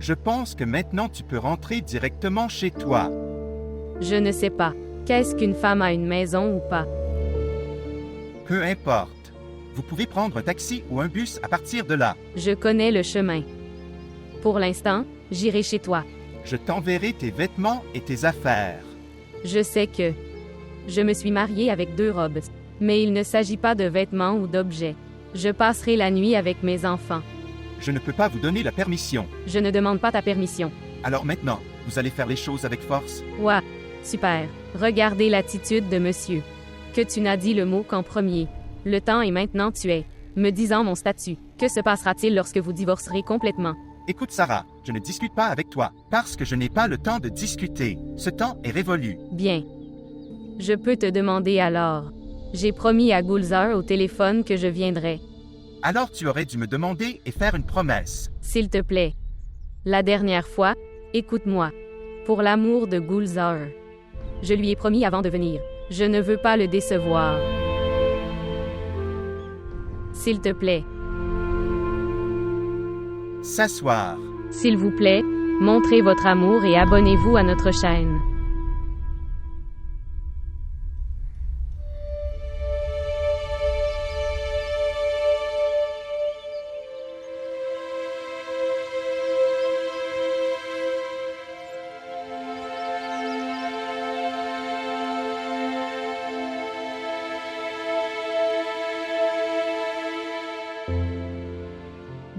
Je pense que maintenant tu peux rentrer directement chez toi. Je ne sais pas. Qu'est-ce qu'une femme a une maison ou pas? Peu importe. Vous pouvez prendre un taxi ou un bus à partir de là. Je connais le chemin. Pour l'instant, j'irai chez toi. Je t'enverrai tes vêtements et tes affaires. Je sais que je me suis mariée avec 2 robes. Mais il ne s'agit pas de vêtements ou d'objets. Je passerai la nuit avec mes enfants. Je ne peux pas vous donner la permission. Je ne demande pas ta permission. Alors maintenant, vous allez faire les choses avec force? Ouah, super. Regardez l'attitude de monsieur. Que tu n'as dit le mot qu'en premier. Le temps est maintenant tu es. Me disant mon statut. Que se passera-t-il lorsque vous divorcerez complètement? Écoute Sarah, je ne discute pas avec toi, parce que je n'ai pas le temps de discuter. Ce temps est révolu. Bien. Je peux te demander alors. J'ai promis à Gulzar au téléphone que je viendrai. Alors tu aurais dû me demander et faire une promesse. S'il te plaît. La dernière fois, écoute-moi. Pour l'amour de Gulzar. Je lui ai promis avant de venir. Je ne veux pas le décevoir. S'il te plaît. S'asseoir. S'il vous plaît, montrez votre amour et abonnez-vous à notre chaîne.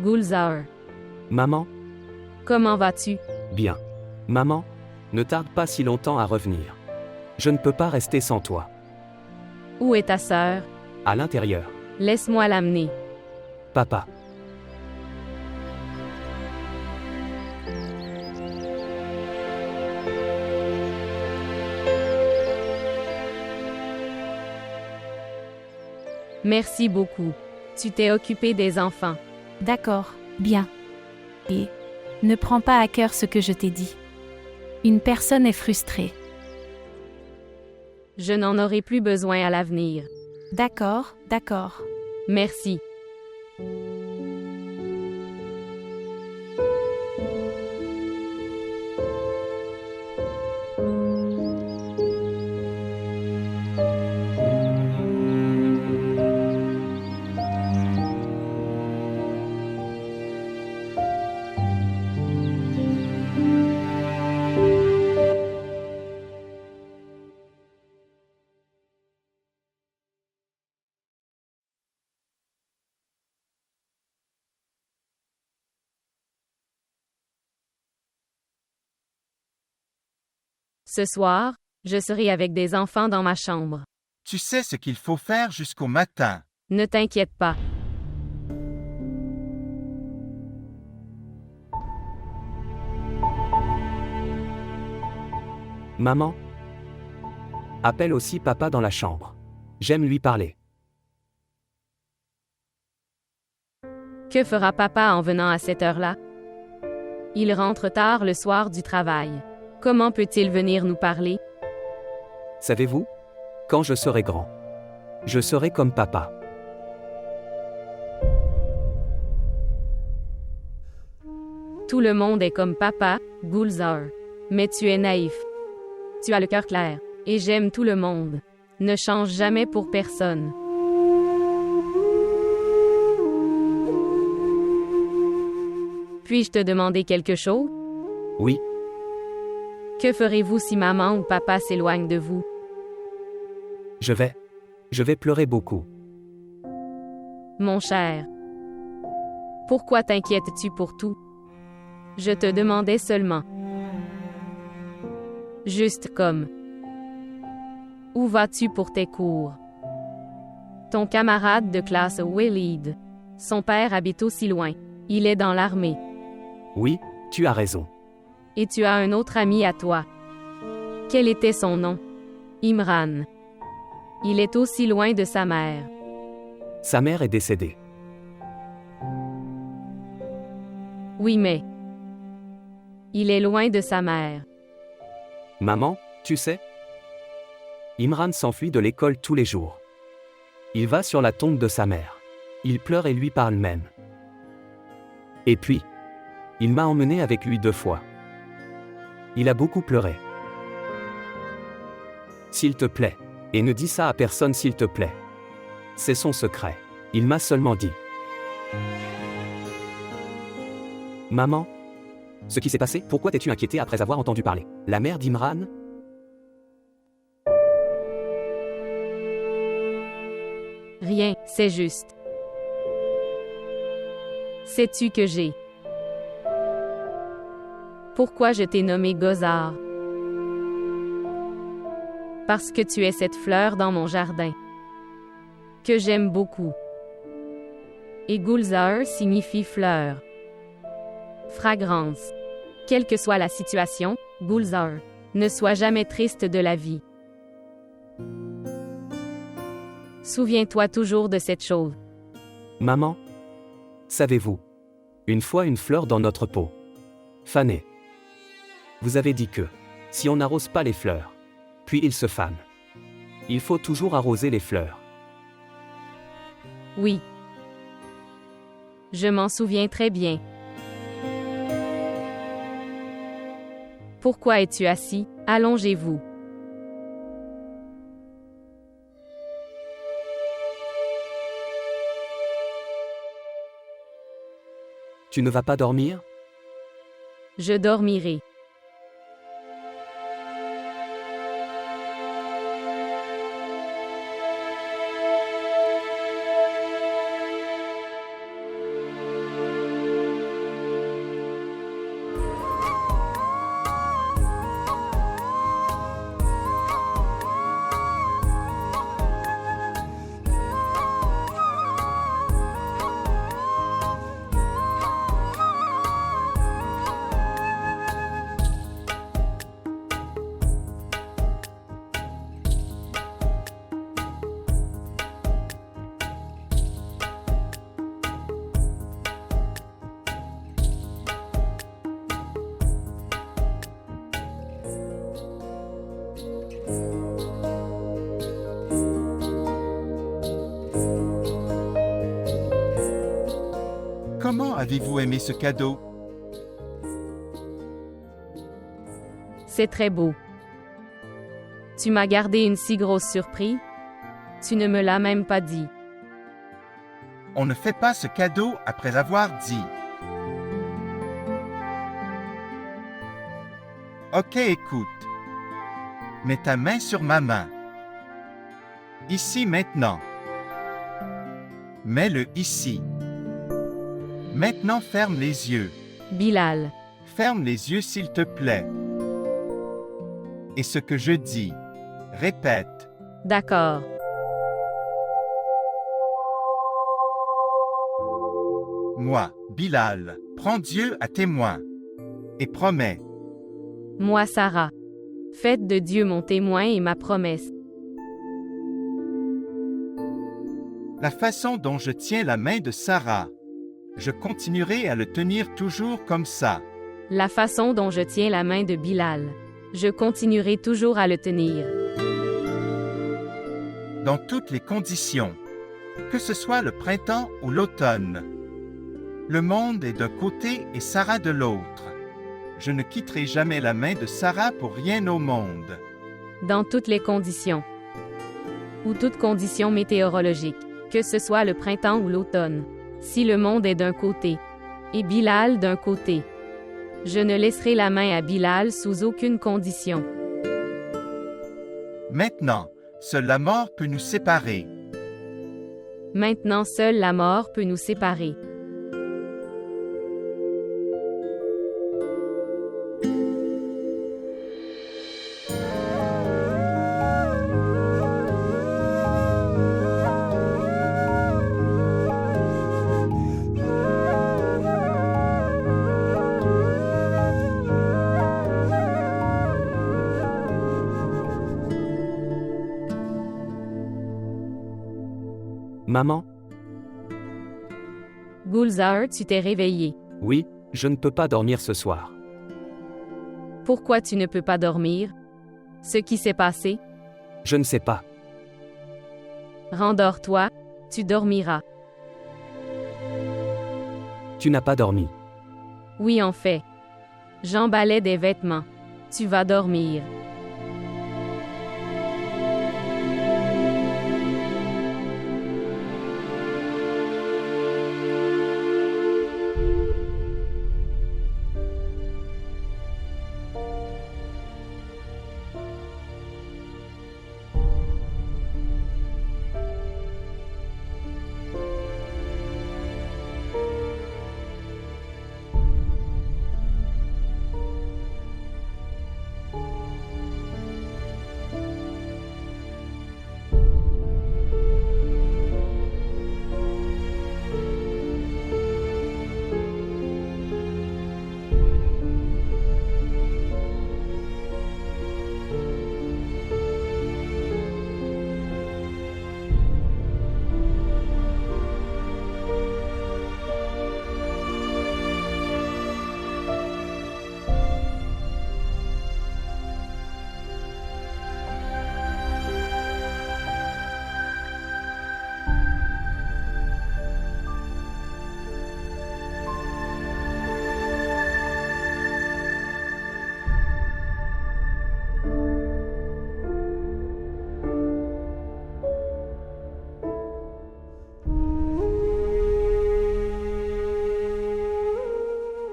Gulzar. Maman? Comment vas-tu? Bien. Maman? Ne tarde pas si longtemps à revenir. Je ne peux pas rester sans toi. Où est ta sœur? À l'intérieur. Laisse-moi l'amener. Papa. Merci beaucoup. Tu t'es occupé des enfants. D'accord, bien. Et ne prends pas à cœur ce que je t'ai dit. Une personne est frustrée. Je n'en aurai plus besoin à l'avenir. D'accord, d'accord. Merci. Ce soir, je serai avec des enfants dans ma chambre. Tu sais ce qu'il faut faire jusqu'au matin. Ne t'inquiète pas. Maman? Appelle aussi papa dans la chambre. J'aime lui parler. Que fera papa en venant à cette heure-là? Il rentre tard le soir du travail. Comment peut-il venir nous parler? Savez-vous? Quand je serai grand, je serai comme papa. Tout le monde est comme papa, Gulzar. Mais tu es naïf. Tu as le cœur clair. Et j'aime tout le monde. Ne change jamais pour personne. Puis-je te demander quelque chose? Oui, Que ferez-vous si maman ou papa s'éloignent de vous? je vais pleurer beaucoup. Mon cher. Pourquoi t'inquiètes-tu pour tout? Je te demandais seulement. Juste comme. Où vas-tu pour tes cours? Ton camarade de classe Willid. Son père habite aussi loin. Il est dans l'armée. Oui, tu as raison. Et tu as un autre ami à toi. Quel était son nom? Imran. Il est aussi loin de sa mère. Sa mère est décédée. Oui, mais. Il est loin de sa mère. Maman, tu sais? Imran s'enfuit de l'école tous les jours. Il va sur la tombe de sa mère. Il pleure et lui parle même. Et puis, Il m'a emmené avec lui 2 fois. Il a beaucoup pleuré. S'il te plaît. Et ne dis ça à personne s'il te plaît. C'est son secret. Il m'a seulement dit. Maman? Ce qui s'est passé, pourquoi t'es-tu inquiétée après avoir entendu parler? La mère d'Imran? Rien, c'est juste. Sais-tu que j'ai? Pourquoi je t'ai nommé Gozar? Parce que tu es cette fleur dans mon jardin. Que j'aime beaucoup. Et Gulzar signifie fleur. Fragrance. Quelle que soit la situation, Gulzar, ne sois jamais triste de la vie. Souviens-toi toujours de cette chose. Maman? Savez-vous? Une fois une fleur dans notre pot. Fanée. Vous avez dit que, si on n'arrose pas les fleurs, puis ils se fanent. Il faut toujours arroser les fleurs. Oui. Je m'en souviens très bien. Pourquoi es-tu assis? Allongez-vous. Tu ne vas pas dormir? Je dormirai. Comment avez-vous aimé ce cadeau? C'est très beau. Tu m'as gardé une si grosse surprise? Tu ne me l'as même pas dit. On ne fait pas ce cadeau après avoir dit. Ok, écoute. Mets ta main sur ma main. Ici maintenant. Mets-le ici. Maintenant ferme les yeux. Bilal. Ferme les yeux s'il te plaît. Et ce que je dis, répète. D'accord. Moi, Bilal, prends Dieu à témoin. Et promets. Moi, Sarah. Faites de Dieu mon témoin et ma promesse. La façon dont je tiens la main de Sarah. Je continuerai à le tenir toujours comme ça. La façon dont je tiens la main de Bilal. Je continuerai toujours à le tenir. Dans toutes les conditions. Que ce soit le printemps ou l'automne. Le monde est d'un côté et Sarah de l'autre. Je ne quitterai jamais la main de Sarah pour rien au monde. Dans toutes les conditions. Ou toutes conditions météorologiques. Que ce soit le printemps ou l'automne. Si le monde est d'un côté, et Bilal d'un côté, je ne laisserai la main à Bilal sous aucune condition. Maintenant, seule la mort peut nous séparer. Maintenant seule la mort peut nous séparer. Maman? Gulzar, tu t'es réveillé. Oui, je ne peux pas dormir ce soir. Pourquoi tu ne peux pas dormir? Ce qui s'est passé? Je ne sais pas. Rendors-toi, tu dormiras. Tu n'as pas dormi. Oui, en fait. J'emballais des vêtements. Tu vas dormir.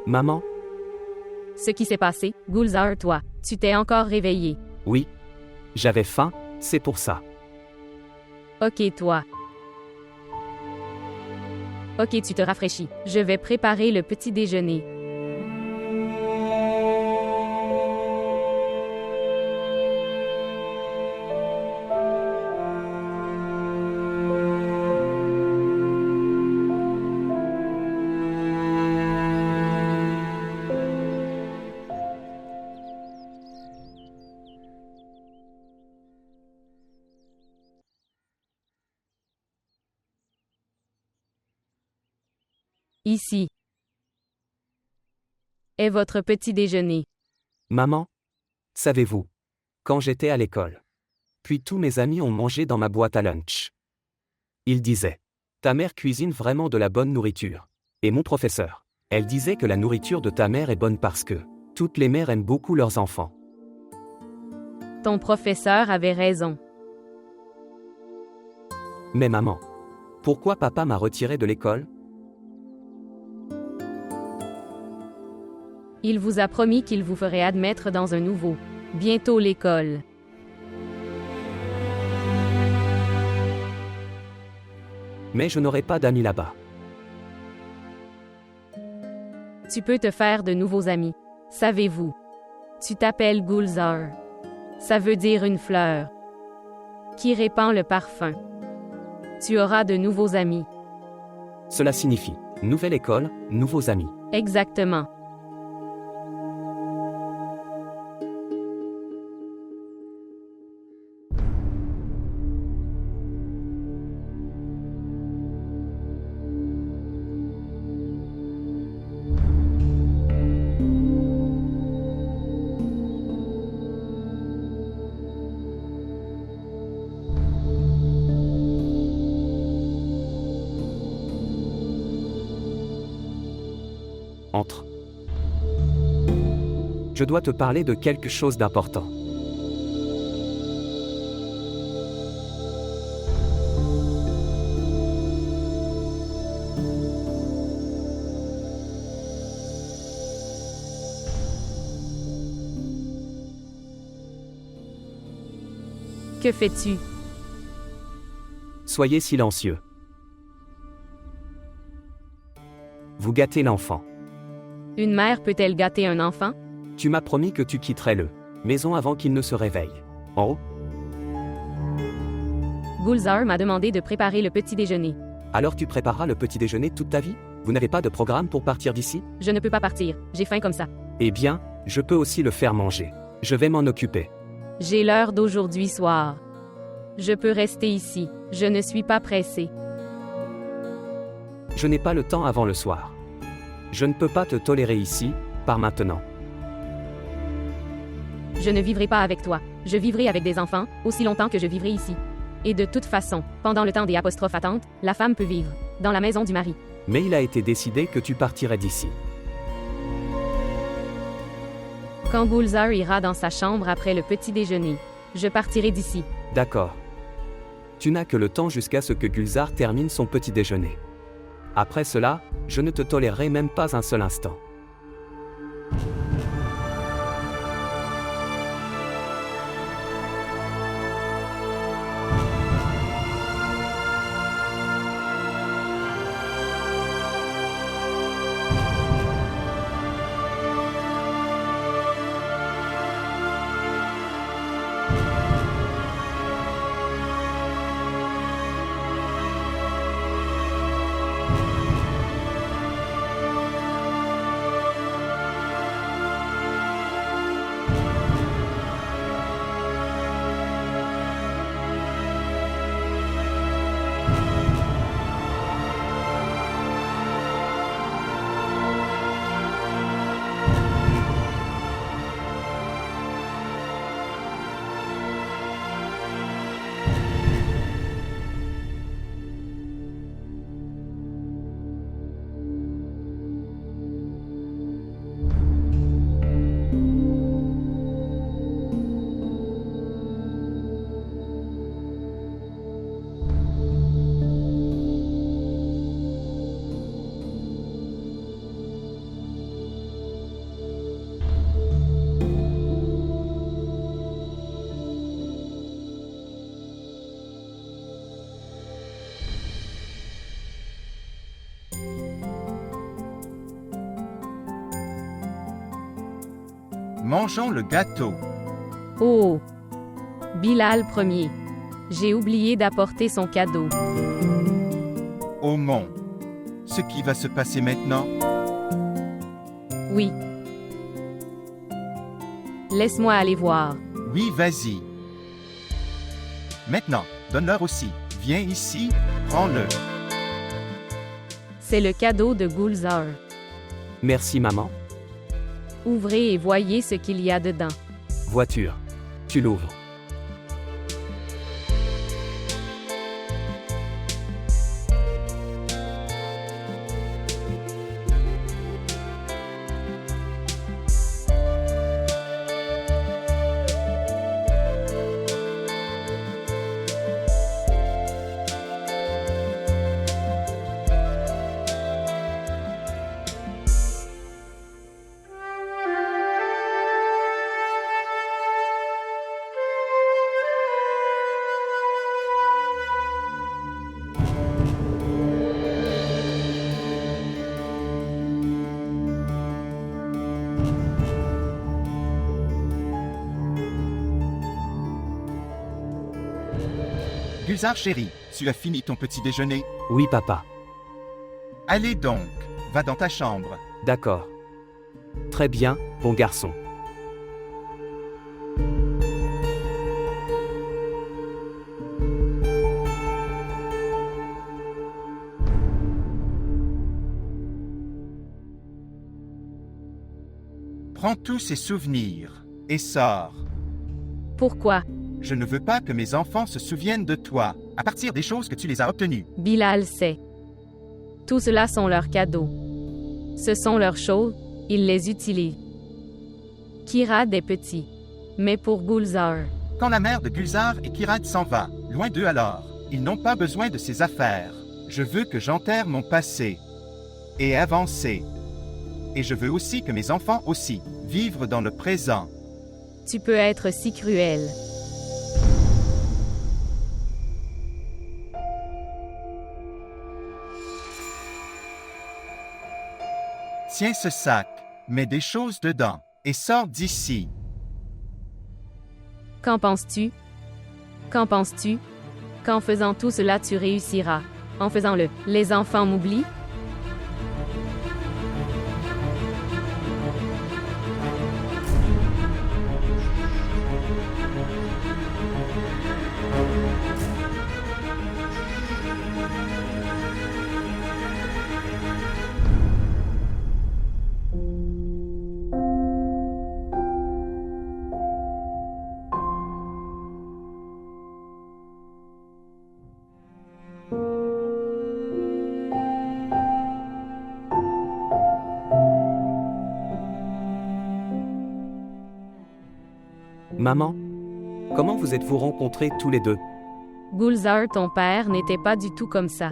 Maman? Ce qui s'est passé, Gulzar, toi, tu t'es encore réveillé. Oui. J'avais faim, c'est pour ça. Ok, toi. Ok, tu te rafraîchis. Je vais préparer le petit déjeuner. Ici est votre petit déjeuner. Maman? Savez-vous? Quand j'étais à l'école. Puis tous mes amis ont mangé dans ma boîte à lunch. Ils disaient: ta mère cuisine vraiment de la bonne nourriture. Et mon professeur, elle disait que la nourriture de ta mère est bonne parce que toutes les mères aiment beaucoup leurs enfants. Ton professeur avait raison. Mais maman, pourquoi papa m'a retiré de l'école? Il vous a promis qu'il vous ferait admettre dans un nouveau. Bientôt l'école. Mais je n'aurai pas d'amis là-bas. Tu peux te faire de nouveaux amis. Savez-vous? Tu t'appelles Gulzar. Ça veut dire une fleur qui répand le parfum. Tu auras de nouveaux amis. Cela signifie nouvelle école, nouveaux amis. Exactement. Entre. Je dois te parler de quelque chose d'important. Que fais-tu? Soyez silencieux. Vous gâtez l'enfant. Une mère peut-elle gâter un enfant? Tu m'as promis que tu quitterais le maison avant qu'il ne se réveille. En haut? Gulzar m'a demandé de préparer le petit déjeuner. Alors tu prépareras le petit déjeuner toute ta vie? Vous n'avez pas de programme pour partir d'ici? Je ne peux pas partir, j'ai faim comme ça. Eh bien, je peux aussi le faire manger. Je vais m'en occuper. J'ai l'heure d'aujourd'hui soir. Je peux rester ici, je ne suis pas pressée. Je n'ai pas le temps avant le soir. Je ne peux pas te tolérer ici, par maintenant. Je ne vivrai pas avec toi. Je vivrai avec des enfants, aussi longtemps que je vivrai ici. Et de toute façon, pendant le temps des apostrophes attentes, la femme peut vivre dans la maison du mari. Mais il a été décidé que tu partirais d'ici. Quand Gulzar ira dans sa chambre après le petit déjeuner, je partirai d'ici. D'accord. Tu n'as que le temps jusqu'à ce que Gulzar termine son petit déjeuner. Après cela, je ne te tolérerai même pas un seul instant. Mangeons le gâteau. Oh! Bilal Ier. J'ai oublié d'apporter son cadeau. Au mont. Ce qui va se passer maintenant? Oui. Laisse-moi aller voir. Oui, vas-y. Maintenant, donne-leur aussi. Viens ici, prends-le. C'est le cadeau de Gulzar. Merci maman. Ouvrez et voyez ce qu'il y a dedans. Voiture. Tu l'ouvres. Gulzar chéri, tu as fini ton petit déjeuner? Oui papa. Allez donc, va dans ta chambre. D'accord. Très bien, bon garçon. Prends tous ces souvenirs et sors. Pourquoi? Je ne veux pas que mes enfants se souviennent de toi, à partir des choses que tu les as obtenues. Bilal sait. Tout cela sont leurs cadeaux. Ce sont leurs choses, ils les utilisent. Kirad est petit. Mais pour Gulzar, Quand la mère de Gulzar et Kirad s'en va, loin d'eux alors, ils n'ont pas besoin de ces affaires. Je veux que j'enterre mon passé et avancer. Et je veux aussi que mes enfants aussi, vivre dans le présent. tu peux être si cruel. Tiens ce sac, mets des choses dedans, et sors d'ici. Qu'en penses-tu? Qu'en penses-tu? Qu'en faisant tout cela tu réussiras. En faisant-le, les enfants m'oublient? Maman, comment vous êtes-vous rencontrés tous les deux? Gulzar, ton père, n'était pas du tout comme ça.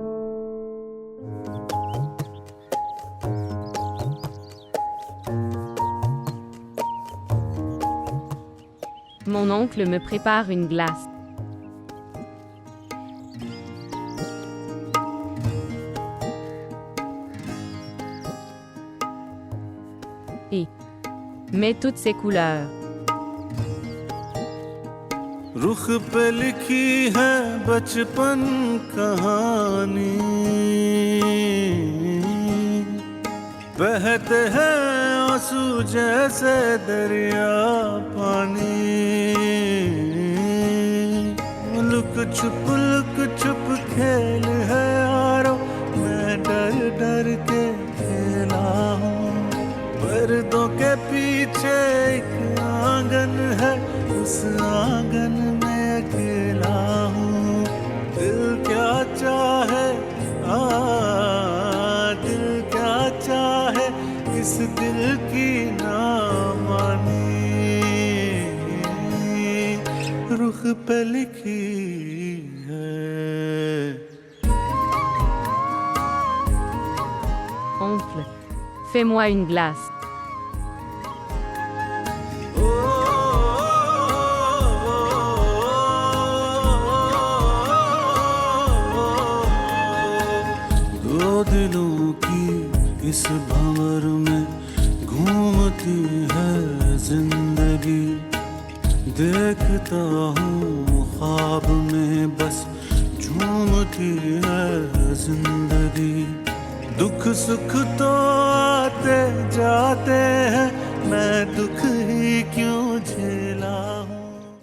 Mon oncle me prépare une glace. Et met toutes ses couleurs. रुख पे लिखी है बचपन कहानी, बहते हैं आंसू जैसे दरिया पानी, लुक छुप खेल है यारो, मैं डर डर के खेला हूँ, पर्दों के पीछे एक आंगन है, उस आंगन में अकेला हूँ, दिल क्या चाहे दिल क्या चाहे, इस दिल की ना मानी, रुख पे लिखी है। Oncle, fais-moi une glace. दो दिलों की इस भंवर में घूमती है जिंदगी, देखता हूँ ख्वाब में बस झूमती है जिंदगी, दुख सुख तो आते जाते हैं, मैं दुख ही क्यों झेला हूँ।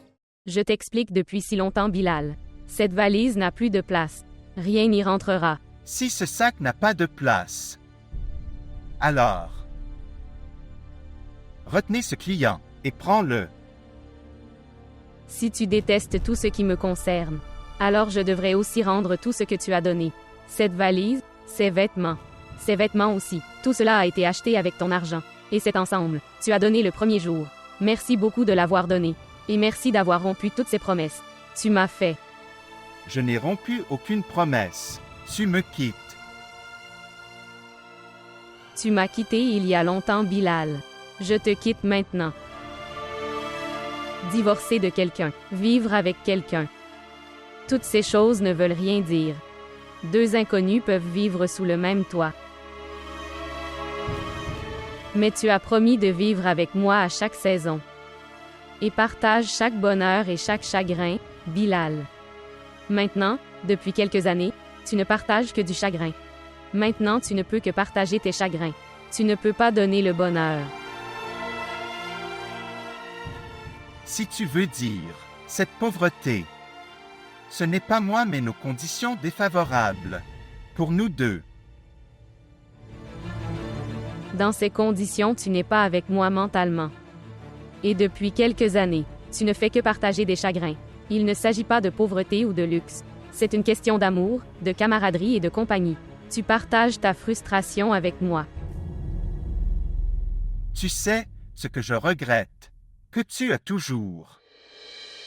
Je t'explique depuis si longtemps, Bilal. Cette valise n'a plus de place. Rien n'y rentrera. Si ce sac n'a pas de place, alors, retenez ce client et prends-le. Si tu détestes tout ce qui me concerne, alors je devrais aussi rendre tout ce que tu as donné. Cette valise, ces vêtements aussi. Tout cela a été acheté avec ton argent. Et cet ensemble, tu as donné le premier jour. Merci beaucoup de l'avoir donné. Et merci d'avoir rompu toutes ces promesses. Tu m'as fait. Je n'ai rompu aucune promesse. Tu me quittes. Tu m'as quitté il y a longtemps, Bilal. Je te quitte maintenant. Divorcer de quelqu'un, vivre avec quelqu'un. Toutes ces choses ne veulent rien dire. Deux inconnus peuvent vivre sous le même toit. Mais tu as promis de vivre avec moi à chaque saison. Et partage chaque bonheur et chaque chagrin, Bilal. Maintenant, depuis quelques années, tu ne partages que du chagrin. Maintenant, tu ne peux que partager tes chagrins. Tu ne peux pas donner le bonheur. Si tu veux dire, cette pauvreté, ce n'est pas moi mais nos conditions défavorables. Pour nous deux. Dans ces conditions, tu n'es pas avec moi mentalement. Et depuis quelques années, tu ne fais que partager des chagrins. Il ne s'agit pas de pauvreté ou de luxe. C'est une question d'amour, de camaraderie et de compagnie. Tu partages ta frustration avec moi. Tu sais, ce que je regrette, que tu as toujours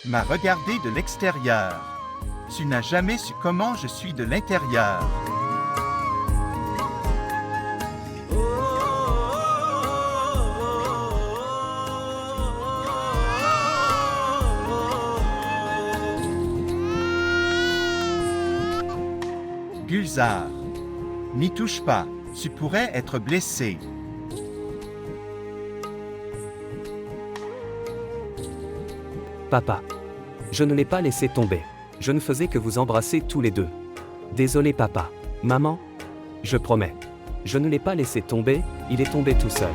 m'as regardé de l'extérieur. Tu n'as jamais su comment je suis de l'intérieur. Gulzar, n'y touche pas, tu pourrais être blessé. Papa. Je ne l'ai pas laissé tomber. Je ne faisais que vous embrasser tous les deux. Désolé papa. Maman. Je promets. Je ne l'ai pas laissé tomber, il est tombé tout seul.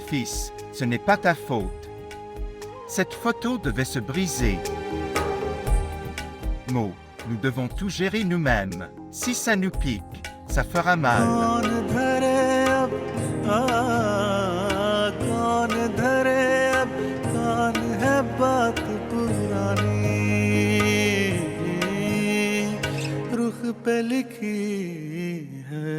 Fils, ce n'est pas ta faute. Cette photo devait se briser. Mo, nous devons tout gérer nous-mêmes. Si ça nous pique, ça fera mal. कौन धरे अब कौन धरे अब कौन है बात पुरानी रुख पे लिखी है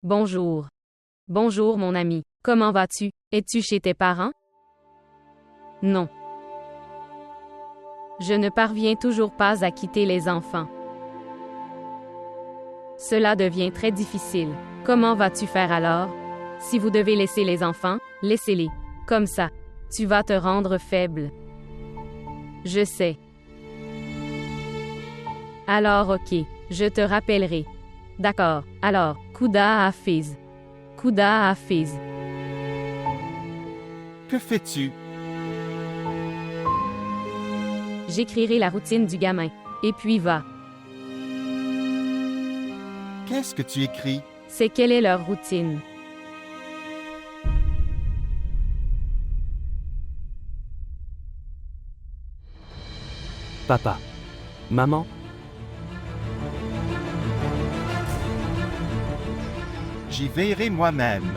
Bonjour. Bonjour mon ami. Comment vas-tu? Es-tu chez tes parents? Non. Je ne parviens toujours pas à quitter les enfants. Cela devient très difficile. Comment vas-tu faire alors? Si vous devez laisser les enfants, laissez-les. Comme ça. Tu vas te rendre faible. Je sais. Alors ok, je te rappellerai. D'accord, alors, Kouda Hafiz. Kouda Hafiz. Que fais-tu? J'écrirai la routine du gamin. Et puis va. Qu'est-ce que tu écris? C'est quelle est leur routine? Papa. Maman. J'y veillerai moi-même.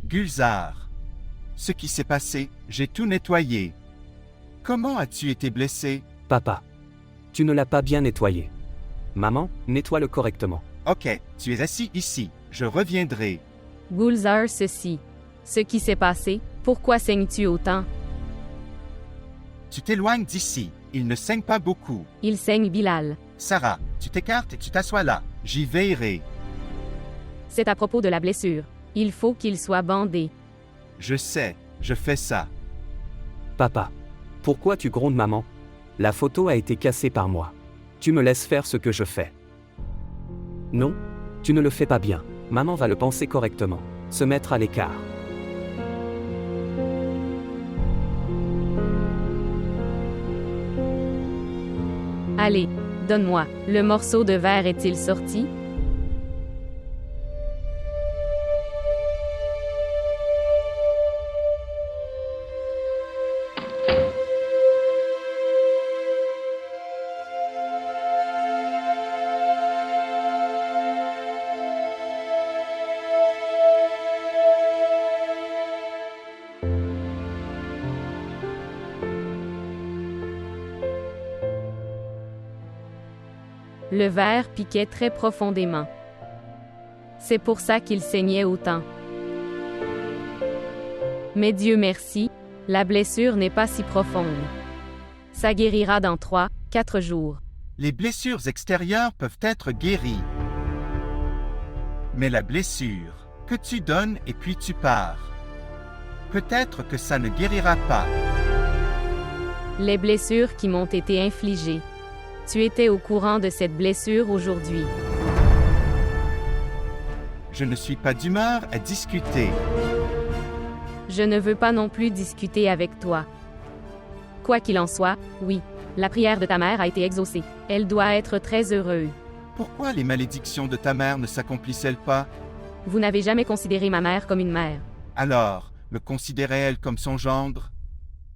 Gulzar. Ce qui s'est passé, j'ai tout nettoyé. Comment as-tu été blessé? Papa. Tu ne l'as pas bien nettoyé. Maman, nettoie-le correctement. Ok, tu es assis ici. Je reviendrai. Gulzar ceci. Ce qui s'est passé, pourquoi saignes-tu autant? Tu t'éloignes d'ici. Il ne saigne pas beaucoup. Il saigne Bilal. Sarah, tu t'écartes et tu t'assois là. J'y veillerai. C'est à propos de la blessure. Il faut qu'il soit bandé. Je sais, je fais ça. Papa. Pourquoi tu grondes maman? La photo a été cassée par moi. Tu me laisses faire ce que je fais. Non, tu ne le fais pas bien. Maman va le penser correctement. Se mettre à l'écart. Allez, donne-moi. Le morceau de verre est-il sorti? Le verre piquait très profondément. C'est pour ça qu'il saignait autant. Mais Dieu merci, la blessure n'est pas si profonde. Ça guérira dans 3, 4 jours. Les blessures extérieures peuvent être guéries. Mais la blessure, que tu donnes et puis tu pars. Peut-être que ça ne guérira pas. Les blessures qui m'ont été infligées. Tu étais au courant de cette blessure aujourd'hui. Je ne suis pas d'humeur à discuter. Je ne veux pas non plus discuter avec toi. Quoi qu'il en soit, oui, la prière de ta mère a été exaucée. Elle doit être très heureuse. Pourquoi les malédictions de ta mère ne s'accomplissent-elles pas? Vous n'avez jamais considéré ma mère comme une mère. Alors, me considérait-elle comme son gendre?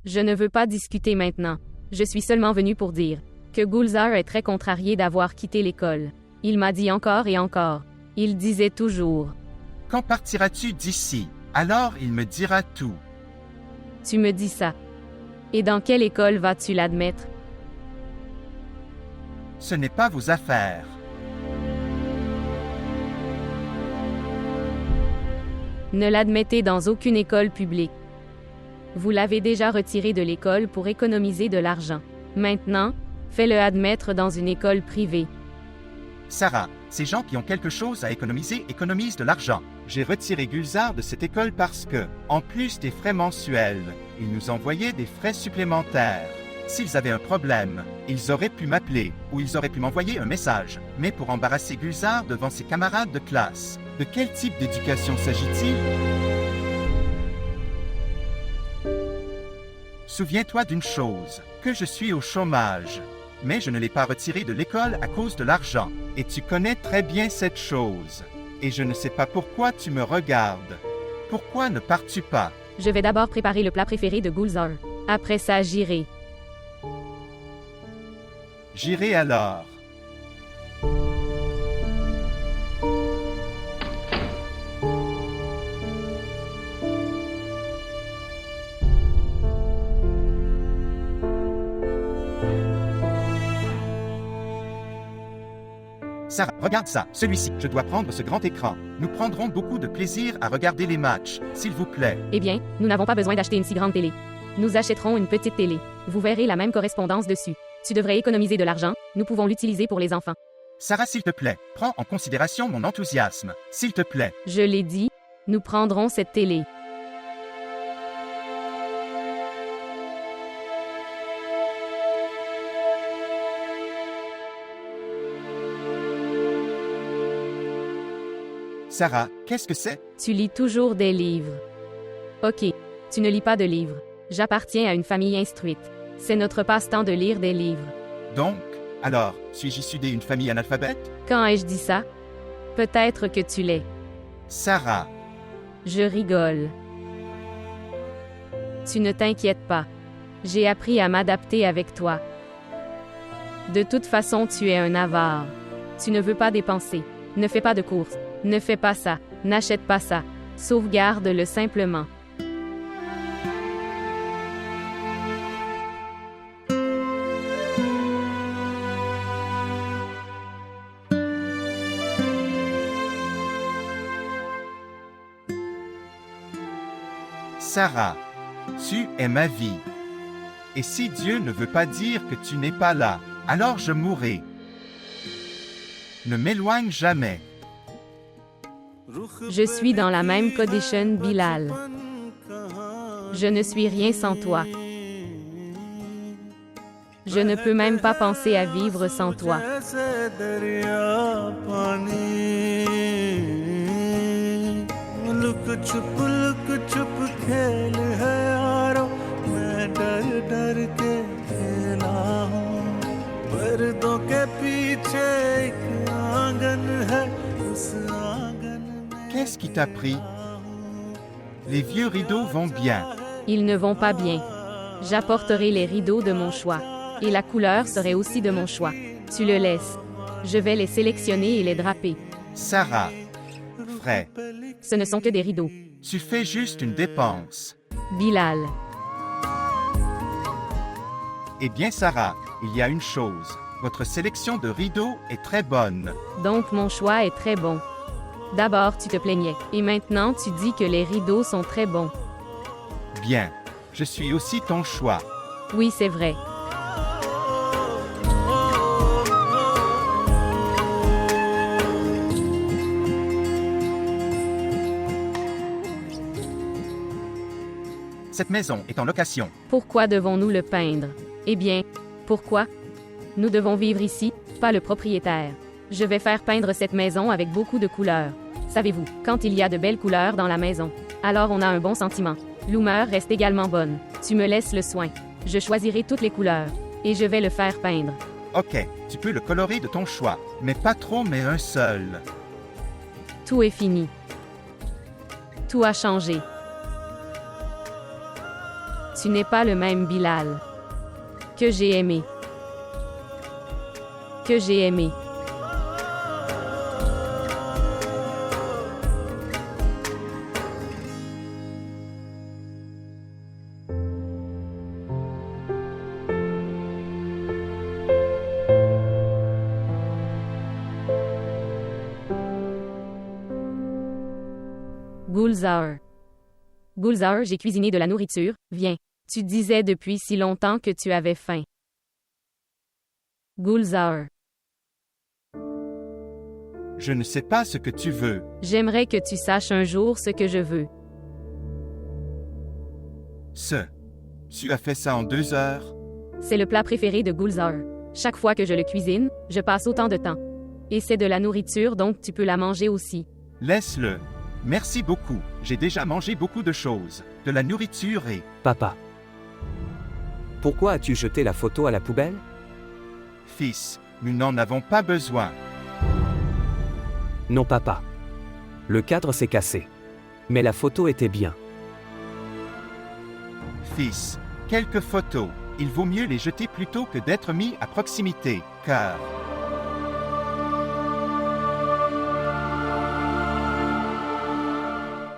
Je ne veux pas discuter maintenant. Je suis seulement venu pour dire que Gulzar est très contrarié d'avoir quitté l'école. Il m'a dit encore et encore. Il disait toujours. Quand partiras-tu d'ici? Alors il me dira tout. Tu me dis ça. Et dans quelle école vas-tu l'admettre? Ce n'est pas vos affaires. Ne l'admettez dans aucune école publique. Vous l'avez déjà retiré de l'école pour économiser de l'argent. Maintenant, fais-le admettre dans une école privée. Sarah, ces gens qui ont quelque chose à économiser économisent de l'argent. J'ai retiré Gulzar de cette école parce que, en plus des frais mensuels, ils nous envoyaient des frais supplémentaires. S'ils avaient un problème, ils auraient pu m'appeler ou ils auraient pu m'envoyer un message. Mais pour embarrasser Gulzar devant ses camarades de classe, de quel type d'éducation s'agit-il? Souviens-toi d'une chose, que je suis au chômage. Mais je ne l'ai pas retiré de l'école à cause de l'argent. Et tu connais très bien cette chose. Et je ne sais pas pourquoi tu me regardes. Pourquoi ne pars-tu pas? Je vais d'abord préparer le plat préféré de Gulzar. Après ça, j'irai. J'irai alors. Sarah, regarde ça, celui-ci. Je dois prendre ce grand écran. Nous prendrons beaucoup de plaisir à regarder les matchs, s'il vous plaît. Eh bien, nous n'avons pas besoin d'acheter une si grande télé. Nous achèterons une petite télé. Vous verrez la même correspondance dessus. Tu devrais économiser de l'argent, nous pouvons l'utiliser pour les enfants. Sarah, s'il te plaît, prends en considération mon enthousiasme. S'il te plaît. Je l'ai dit, nous prendrons cette télé. Sarah, qu'est-ce que c'est? Tu lis toujours des livres. Ok, tu ne lis pas de livres. J'appartiens à une famille instruite. C'est notre passe-temps de lire des livres. Donc, alors, suis-je issu d'une famille analphabète? Quand ai-je dit ça? Peut-être que tu l'es. Sarah, Je rigole. Tu ne t'inquiètes pas. J'ai appris à m'adapter avec toi. De toute façon, tu es un avare. Tu ne veux pas dépenser. Ne fais pas de courses. Ne fais pas ça. N'achète pas ça. Sauvegarde-le simplement. Sarah, tu es ma vie. Et si Dieu ne veut pas dire que tu n'es pas là, alors je mourrai. Ne m'éloigne jamais. Je suis dans la même condition, Bilal. Je ne suis rien sans toi. Je ne peux même pas penser à vivre sans toi. जैसे दरिया पानी लुक छुप खेल है यारो मैं डर डर के खेला हूँ पर्दों के पीछे एक आंगन है उस आंगन में Qu'est-ce qui t'a pris? Les vieux rideaux vont bien. Ils ne vont pas bien. J'apporterai les rideaux de mon choix. Et la couleur serait aussi de mon choix. Tu le laisses. Je vais les sélectionner et les draper. Sarah, vrai, Ce ne sont que des rideaux. tu fais juste une dépense. Bilal. Eh bien Sarah, il y a une chose. Votre sélection de rideaux est très bonne. Donc mon choix est très bon. D'abord tu te plaignais. Et maintenant tu dis que les rideaux sont très bons. Bien, je suis aussi ton choix. Oui, c'est vrai. Cette maison est en location. Pourquoi devons-nous le peindre? Eh bien, pourquoi? Nous devons vivre ici, pas le propriétaire. Je vais faire peindre cette maison avec beaucoup de couleurs. Savez-vous, quand il y a de belles couleurs dans la maison, alors on a un bon sentiment. L'humeur reste également bonne. Tu me laisses le soin. Je choisirai toutes les couleurs. Et je vais le faire peindre. Ok, tu peux le colorer de ton choix, mais pas trop, mais un seul. Tout est fini. Tout a changé. Tu n'es pas le même Bilal. Que j'ai aimé. Que j'ai aimé. Gulzar. Gulzar, j'ai cuisiné de la nourriture, viens. Tu disais depuis si longtemps que tu avais faim. Gulzar. Je ne sais pas ce que tu veux. J'aimerais que tu saches un jour ce que je veux. Tu as fait ça en 2 heures? C'est le plat préféré de Gulzar. Chaque fois que je le cuisine, je passe autant de temps. Et c'est de la nourriture donc tu peux la manger aussi. Laisse-le. Merci beaucoup. J'ai déjà mangé beaucoup de choses. De la nourriture et... Papa. Pourquoi as-tu jeté la photo à la poubelle? Fils, nous n'en avons pas besoin. Non, papa. Le cadre s'est cassé. Mais la photo était bien. Fils, quelques photos. Il vaut mieux les jeter plutôt que d'être mis à proximité, car...